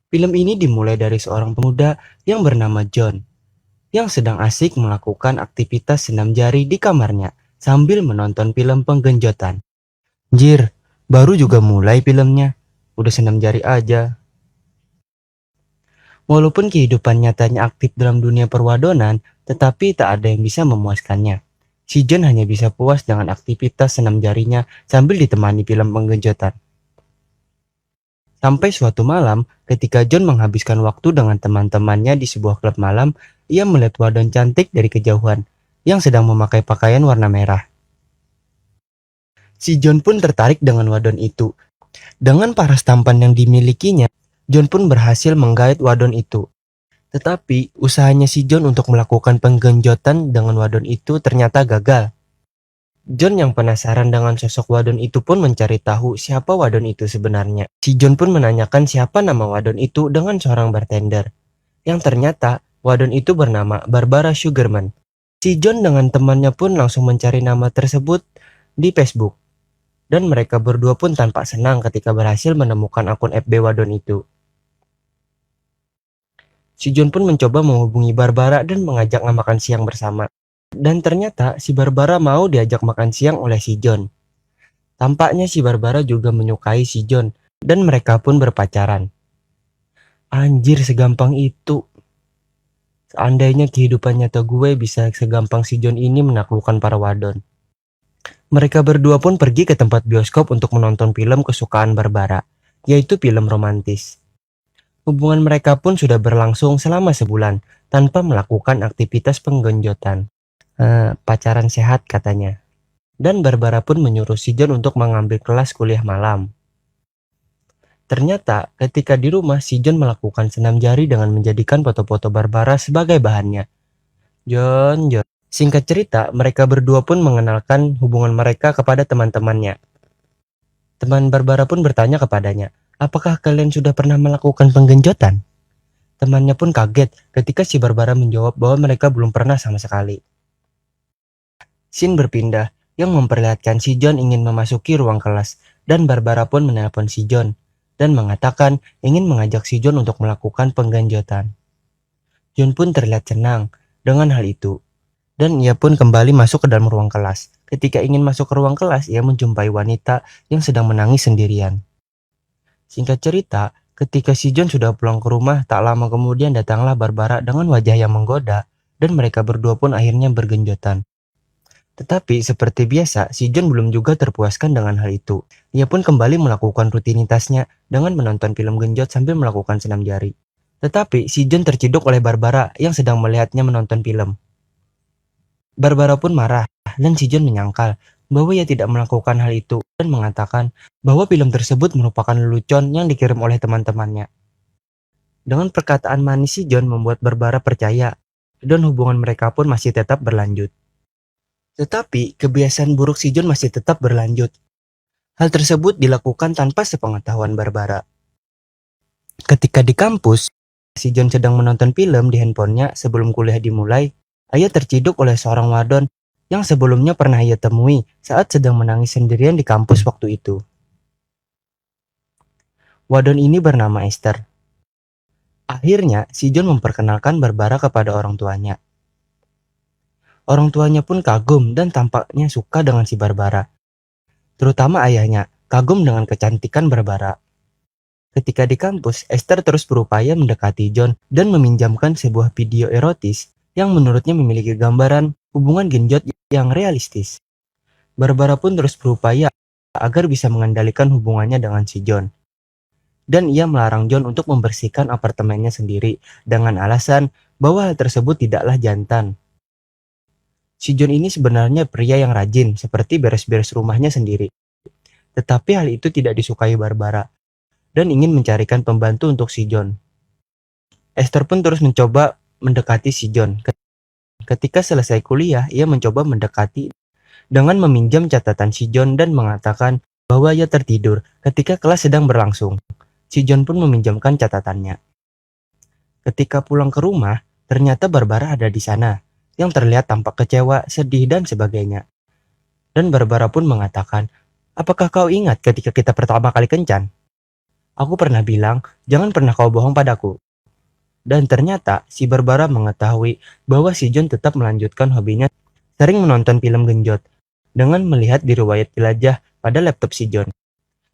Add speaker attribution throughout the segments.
Speaker 1: Film ini dimulai dari seorang pemuda yang bernama John, yang sedang asik melakukan aktivitas senam jari di kamarnya sambil menonton film penggenjotan. Jir, baru juga mulai filmnya, udah senam jari aja. Walaupun kehidupan nyatanya aktif dalam dunia perwadonan, tetapi tak ada yang bisa memuaskannya. Si John hanya bisa puas dengan aktivitas senam jarinya sambil ditemani film penggenjotan. Sampai suatu malam, ketika John menghabiskan waktu dengan teman-temannya di sebuah klub malam, ia melihat wadon cantik dari kejauhan yang sedang memakai pakaian warna merah. Si John pun tertarik dengan wadon itu. Dengan paras tampan yang dimilikinya, John pun berhasil menggait wadon itu. Tetapi, usahanya si John untuk melakukan penggenjotan dengan wadon itu ternyata gagal. John yang penasaran dengan sosok wadon itu pun mencari tahu siapa wadon itu sebenarnya. Si John pun menanyakan siapa nama wadon itu dengan seorang bartender, yang ternyata wadon itu bernama Barbara Sugarman. Si John dengan temannya pun langsung mencari nama tersebut di Facebook, dan mereka berdua pun tampak senang ketika berhasil menemukan akun FB wadon itu. Si John pun mencoba menghubungi Barbara dan mengajak makan siang bersama. Dan ternyata si Barbara mau diajak makan siang oleh si John. Tampaknya si Barbara juga menyukai si John, dan mereka pun berpacaran. Anjir, segampang itu. Seandainya kehidupan nyata gue bisa segampang si John ini menaklukkan para wadon. Mereka berdua pun pergi ke tempat bioskop untuk menonton film kesukaan Barbara, yaitu film romantis. Hubungan mereka pun sudah berlangsung selama sebulan, tanpa melakukan aktivitas penggenjotan. Pacaran sehat katanya. Dan Barbara pun menyuruh si John untuk mengambil kelas kuliah malam. Ternyata ketika di rumah si John melakukan senam jari dengan menjadikan foto-foto Barbara sebagai bahannya. John. Singkat cerita, mereka berdua pun mengenalkan hubungan mereka kepada teman-temannya. Teman Barbara pun bertanya kepadanya, apakah kalian sudah pernah melakukan penggenjotan? Temannya pun kaget ketika si Barbara menjawab bahwa mereka belum pernah sama sekali. Scene berpindah yang memperlihatkan si John ingin memasuki ruang kelas dan Barbara pun menelpon si John dan mengatakan ingin mengajak si John untuk melakukan penggenjotan. John pun terlihat senang dengan hal itu dan ia pun kembali masuk ke dalam ruang kelas. Ketika ingin masuk ke ruang kelas, ia menjumpai wanita yang sedang menangis sendirian. Singkat cerita, ketika si John sudah pulang ke rumah, tak lama kemudian datanglah Barbara dengan wajah yang menggoda dan mereka berdua pun akhirnya bergenjotan. Tetapi seperti biasa, si John belum juga terpuaskan dengan hal itu. Ia pun kembali melakukan rutinitasnya dengan menonton film genjot sambil melakukan senam jari. Tetapi si John terciduk oleh Barbara yang sedang melihatnya menonton film. Barbara pun marah dan si John menyangkal bahwa ia tidak melakukan hal itu dan mengatakan bahwa film tersebut merupakan lelucon yang dikirim oleh teman-temannya. Dengan perkataan manis si John membuat Barbara percaya dan hubungan mereka pun masih tetap berlanjut. Tetapi kebiasaan buruk si John masih tetap berlanjut. Hal tersebut dilakukan tanpa sepengetahuan Barbara. Ketika di kampus, si John sedang menonton film di handphonenya sebelum kuliah dimulai, ia terciduk oleh seorang wadon yang sebelumnya pernah ia temui saat sedang menangis sendirian di kampus waktu itu. Wadon ini bernama Esther. Akhirnya, si John memperkenalkan Barbara kepada orang tuanya. Orang tuanya pun kagum dan tampaknya suka dengan si Barbara. Terutama ayahnya, kagum dengan kecantikan Barbara. Ketika di kampus, Esther terus berupaya mendekati John dan meminjamkan sebuah video erotis yang menurutnya memiliki gambaran hubungan genjot yang realistis. Barbara pun terus berupaya agar bisa mengendalikan hubungannya dengan si John. Dan ia melarang John untuk membersihkan apartemennya sendiri dengan alasan bahwa hal tersebut tidaklah jantan. Si John ini sebenarnya pria yang rajin, seperti beres-beres rumahnya sendiri. Tetapi hal itu tidak disukai Barbara, dan ingin mencarikan pembantu untuk si John. Esther pun terus mencoba mendekati si John. Ketika selesai kuliah, ia mencoba mendekati dengan meminjam catatan si John dan mengatakan bahwa ia tertidur ketika kelas sedang berlangsung. Si John pun meminjamkan catatannya. Ketika pulang ke rumah, ternyata Barbara ada di sana, yang terlihat tampak kecewa, sedih, dan sebagainya. Dan Barbara pun mengatakan, apakah kau ingat ketika kita pertama kali kencan? Aku pernah bilang, jangan pernah kau bohong padaku. Dan ternyata si Barbara mengetahui bahwa si John tetap melanjutkan hobinya sering menonton film genjot dengan melihat di riwayat jelajah pada laptop si John.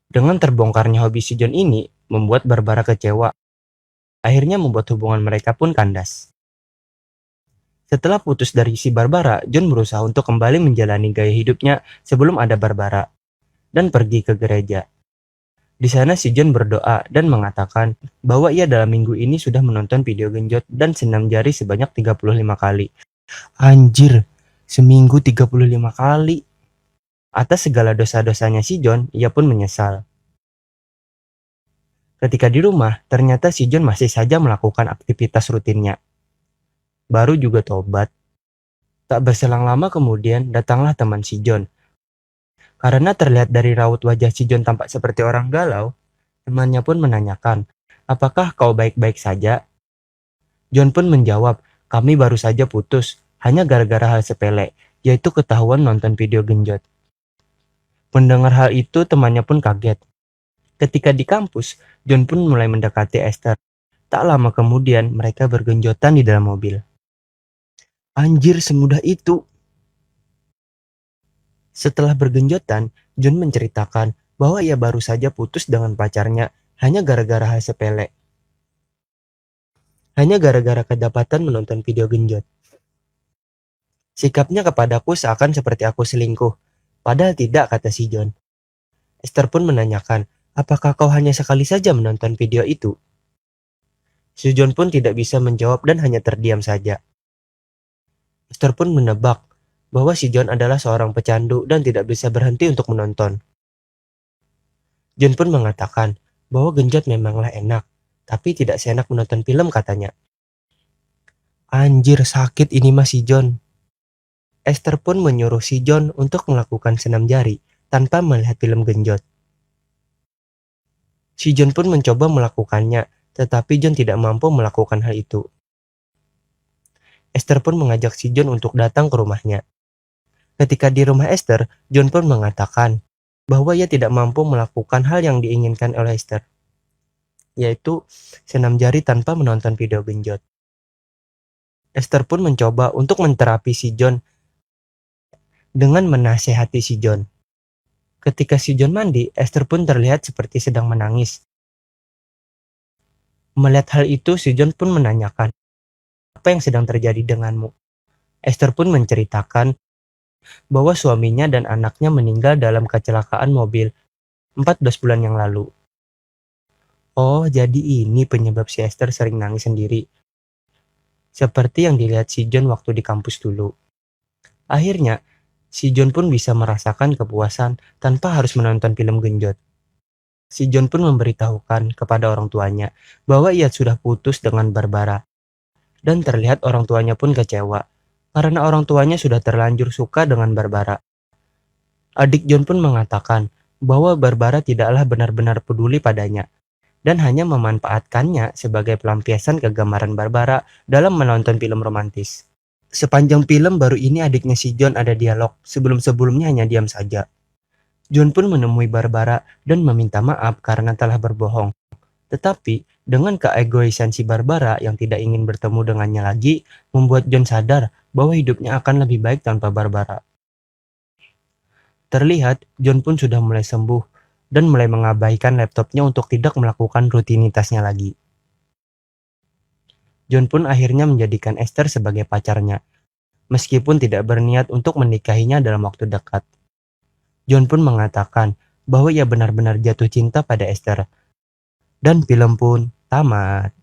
Speaker 1: Dengan terbongkarnya hobi si John ini membuat Barbara kecewa. Akhirnya membuat hubungan mereka pun kandas. Setelah putus dari si Barbara, John berusaha untuk kembali menjalani gaya hidupnya sebelum ada Barbara dan pergi ke gereja. Di sana si John berdoa dan mengatakan bahwa ia dalam minggu ini sudah menonton video genjot dan senam jari sebanyak 35 kali. Anjir, seminggu 35 kali. Atas segala dosa-dosanya si John, ia pun menyesal. Ketika di rumah, ternyata si John masih saja melakukan aktivitas rutinnya. Baru juga tobat. Tak berselang lama kemudian datanglah teman si John. Karena terlihat dari raut wajah si John tampak seperti orang galau, temannya pun menanyakan, apakah kau baik-baik saja? John pun menjawab, kami baru saja putus, hanya gara-gara hal sepele, yaitu ketahuan nonton video genjot. Mendengar hal itu, temannya pun kaget. Ketika di kampus, John pun mulai mendekati Esther. Tak lama kemudian, mereka bergenjotan di dalam mobil. Anjir, semudah itu. Setelah bergenjotan, John menceritakan bahwa ia baru saja putus dengan pacarnya hanya gara-gara hal sepele. Hanya gara-gara kedapatan menonton video genjot. Sikapnya kepadaku seakan seperti aku selingkuh. Padahal tidak, kata si John. Esther pun menanyakan, apakah kau hanya sekali saja menonton video itu? Si John pun tidak bisa menjawab dan hanya terdiam saja. Esther pun menebak bahwa si John adalah seorang pecandu dan tidak bisa berhenti untuk menonton. John pun mengatakan bahwa genjot memanglah enak, tapi tidak seenak menonton film, katanya. Anjir, sakit ini mas si John. Esther pun menyuruh si John untuk melakukan senam jari tanpa melihat film genjot. Si John pun mencoba melakukannya, tetapi John tidak mampu melakukan hal itu. Esther pun mengajak si John untuk datang ke rumahnya. Ketika di rumah Esther, John pun mengatakan bahwa ia tidak mampu melakukan hal yang diinginkan oleh Esther, yaitu senam jari tanpa menonton video genjot. Esther pun mencoba untuk menterapi si John dengan menasehati si John. Ketika si John mandi, Esther pun terlihat seperti sedang menangis. Melihat hal itu, si John pun menanyakan, apa yang sedang terjadi denganmu? Esther pun menceritakan bahwa suaminya dan anaknya meninggal dalam kecelakaan mobil 14 bulan yang lalu. Oh, jadi ini penyebab si Esther sering nangis sendiri. Seperti yang dilihat si John waktu di kampus dulu. Akhirnya, si John pun bisa merasakan kepuasan tanpa harus menonton film genjot. Si John pun memberitahukan kepada orang tuanya bahwa ia sudah putus dengan Barbara. Dan terlihat orang tuanya pun kecewa, karena orang tuanya sudah terlanjur suka dengan Barbara. Adik John pun mengatakan bahwa Barbara tidaklah benar-benar peduli padanya, dan hanya memanfaatkannya sebagai pelampiasan kegemaran Barbara dalam menonton film romantis. Sepanjang film baru ini adiknya si John ada dialog, sebelum-sebelumnya hanya diam saja. John pun menemui Barbara dan meminta maaf karena telah berbohong. Tetapi, dengan keegoisan si Barbara yang tidak ingin bertemu dengannya lagi, membuat John sadar bahwa hidupnya akan lebih baik tanpa Barbara. Terlihat, John pun sudah mulai sembuh dan mulai mengabaikan laptopnya untuk tidak melakukan rutinitasnya lagi. John pun akhirnya menjadikan Esther sebagai pacarnya, meskipun tidak berniat untuk menikahinya dalam waktu dekat. John pun mengatakan bahwa ia benar-benar jatuh cinta pada Esther. Dan film pun tamat.